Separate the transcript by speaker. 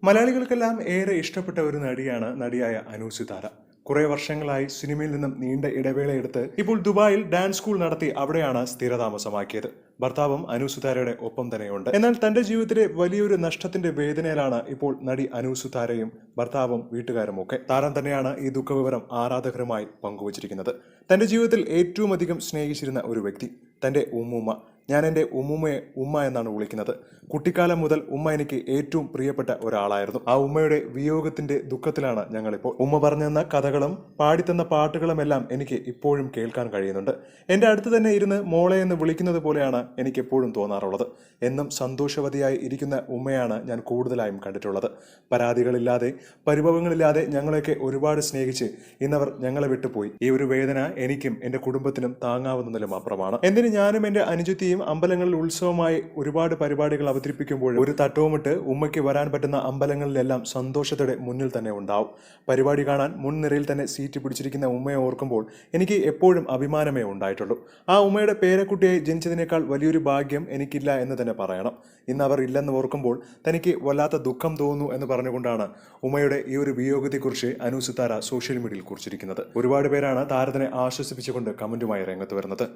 Speaker 1: മലയാളികൾക്കെല്ലാം ഏറെ ഇഷ്ടപ്പെട്ട ഒരു നടിയായ അനു സിതാര. കുറെ വർഷങ്ങളായി സിനിമയിൽ നിന്നും നീണ്ട ഇടവേളയെടുത്ത് ഇപ്പോൾ ദുബായിൽ ഡാൻസ് സ്കൂൾ നടത്തി അവിടെയാണ് സ്ഥിരതാമസമാക്കിയത്. ഭർത്താവും അനു സിതാരയുടെ ഒപ്പം തന്നെയുണ്ട്. എന്നാൽ തന്റെ ജീവിതത്തിലെ വലിയൊരു നഷ്ടത്തിന്റെ വേദനയിലാണ് ഇപ്പോൾ നടി അനു സിതാരയും ഭർത്താവും വീട്ടുകാരും ഒക്കെ. താരം തന്നെയാണ് ഈ ദുഃഖവിവരം ആരാധകരുമായി പങ്കുവച്ചിരിക്കുന്നത്. തന്റെ ജീവിതത്തിൽ ഏറ്റവും അധികം സ്നേഹിച്ചിരുന്ന ഒരു വ്യക്തി, തന്റെ ഉമ്മുമ്മ. ഞാൻ എൻ്റെ ഉമ്മുമ്മയെ ഉമ്മ എന്നാണ് വിളിക്കുന്നത്. കുട്ടിക്കാലം മുതൽ ഉമ്മ എനിക്ക് ഏറ്റവും പ്രിയപ്പെട്ട ഒരാളായിരുന്നു. ആ ഉമ്മയുടെ വിയോഗത്തിന്റെ ദുഃഖത്തിലാണ് ഞങ്ങളിപ്പോൾ. ഉമ്മ പറഞ്ഞെന്ന കഥകളും പാടിത്തന്ന പാട്ടുകളുമെല്ലാം എനിക്ക് ഇപ്പോഴും കേൾക്കാൻ കഴിയുന്നുണ്ട്. എൻ്റെ അടുത്ത് തന്നെ ഇരുന്ന് മോളെ എന്ന് വിളിക്കുന്നത് പോലെയാണ് എനിക്ക് എപ്പോഴും തോന്നാറുള്ളത്. എന്നും സന്തോഷവതിയായി ഇരിക്കുന്ന ഉമ്മയാണ് ഞാൻ കൂടുതലായും കണ്ടിട്ടുള്ളത്. പരാതികളില്ലാതെ പരിഭവങ്ങളില്ലാതെ ഞങ്ങളെയൊക്കെ ഒരുപാട് സ്നേഹിച്ച് ഇന്നവർ ഞങ്ങളെ വിട്ടുപോയി. ഈ ഒരു വേദന എനിക്കും എൻ്റെ കുടുംബത്തിനും താങ്ങാവുന്നതിലും അപ്പുറമാണ്. എന്തിന് ഞാനും എൻ്റെ അനുജത്തിയും അമ്പലങ്ങളിൽ ഉത്സവമായി ഒരുപാട് പരിപാടികൾ അവതരിപ്പിക്കുമ്പോൾ ഒരു തട്ടവുമിട്ട് ഉമ്മയ്ക്ക് വരാൻ പറ്റുന്ന അമ്പലങ്ങളിലെല്ലാം സന്തോഷത്തോടെ മുന്നിൽ തന്നെ ഉണ്ടാവും. പരിപാടി കാണാൻ മുൻനിരയിൽ തന്നെ സീറ്റ് പിടിച്ചിരിക്കുന്ന ഉമ്മയെ ഓർക്കുമ്പോൾ എനിക്ക് എപ്പോഴും അഭിമാനമേ ഉണ്ടായിട്ടുള്ളൂ. ആ ഉമ്മയുടെ പേരക്കുട്ടിയായി ജനിച്ചതിനേക്കാൾ വലിയൊരു ഭാഗ്യം എനിക്കില്ല എന്ന് തന്നെ പറയണം. ഇന്ന് അവർ ഇല്ലെന്ന് ഓർക്കുമ്പോൾ തനിക്ക് വല്ലാത്ത ദുഃഖം തോന്നുന്നു എന്ന് പറഞ്ഞുകൊണ്ടാണ് ഉമ്മയുടെ ഈ ഒരു വിയോഗത്തെക്കുറിച്ച് അനു സിതാര സോഷ്യൽ മീഡിയയിൽ കുറിച്ചിരിക്കുന്നത്. ഒരുപാട് പേരാണ് താരത്തിനെ ആശ്വസിപ്പിച്ചുകൊണ്ട് കമന്റുമായി രംഗത്ത് വരുന്നത്.